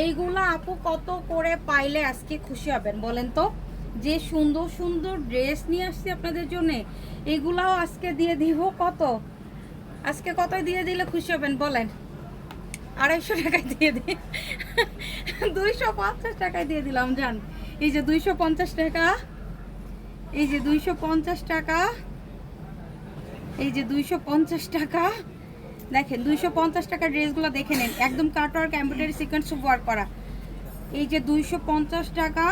এইগুলা আপু কত করে পাইলে আজকে খুশি হবেন বলেন তো? যে সুন্দর সুন্দর ড্রেস নিয়ে আসছি আপনাদের জন্য, এগুলাও আজকে দিয়ে দিব কত? আজকে কত দিয়ে দিলে খুশি হবেন বলেন? 250 টাকায় দিয়ে দিই, 250 টাকায় দিয়ে দিলাম জান। এই যে 250 টাকা, এই যে 250 টাকা, এই যে 250 টাকা। দেখেন 250 টাকার ড্রেসগুলো দেখে নেন, একদম কাটওয়ার্ক এমব্রয়ডারি সিকোয়েন্স ওয়ার্ক করা। এই যে 250 টাকা,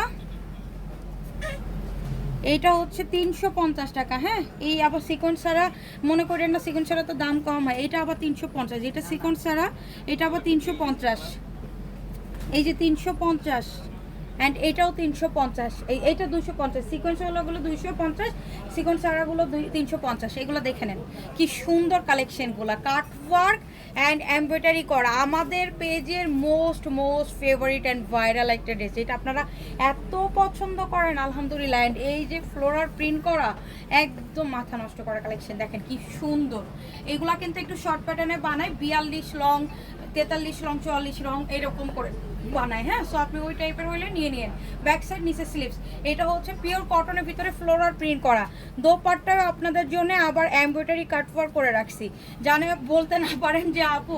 এইটা হচ্ছে 350 টাকা। হ্যাঁ, এই আবার সিকোয়েন্স ছাড়া মনে করেন না, সিকোয়েন্স ছাড়া তো দাম কম হয়। এটা আবার 350, এটা সিকোয়েন্স ছাড়া, এটা আবার 350। এই যে 350, অ্যান্ড এটাও 350। এইটা 250, সিকোয়েন্স হলোগুলো 250, সিকোয়েন্স ছাড়াগুলো 350। এগুলো দেখে নেন কি সুন্দর কালেকশনগুলো, কাটওয়ার্ক অ্যান্ড এমব্রয়ডারি করা। আমাদের পেজের মোস্ট ফেভারিট অ্যান্ড ভাইরাল একটা ড্রেস, এটা আপনারা এত পছন্দ করেন আলহামদুলিল্লাহ। অ্যান্ড এই যে ফ্লোরাল প্রিন্ট করা, একদম মাথা নষ্ট করা কালেকশন। দেখেন কি সুন্দর। এগুলা কিন্তু একটু শর্ট প্যাটার্নে বানায়, 42 লং, 43 লং, 44 লং এরকম করে বানায়। হ্যাঁ, সো আপনি ওই টাইপের হইলে নিয়ে নিন। ব্যাক সাইড নিচে স্লিভস, এটা হচ্ছে পিওর কটনের ভিতরে ফ্লোরাল প্রিন্ট করা। দোপাট্টা আপনাদের জন্য আবার এমব্রয়ডারি কাটওয়ার্ক করে রাখছি, জানে বলতে না পারেন যে আপু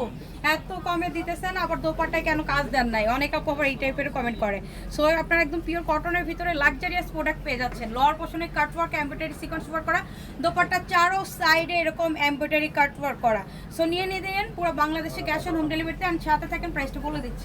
এত কমে দিতেছেন আবার দোপাট্টায় কেন কাজ দেন নাই, অনেক আপু আবার এই টাইপের কমেন্ট করে। সো আপনারা একদম পিওর কটনের ভিতরে লাক্সারিয়াস প্রোডাক্ট পেয়ে যাচ্ছেন। লোয়ার পোর্শনে কাটওয়ার্ক এমব্রয়ডারি সিকোয়েন্স ওয়ার্ক করা, দোপাট্টা চারো সাইডে এরকম এমব্রয়ডারি কাটওয়ার্ক করা। সো নিয়ে নিয়ে দেন পুরো বাংলাদেশে ক্যাশ অন হোম ডেলিভারিতে। আমি সাথে থাকেন, প্রাইসটা বলে দিচ্ছি।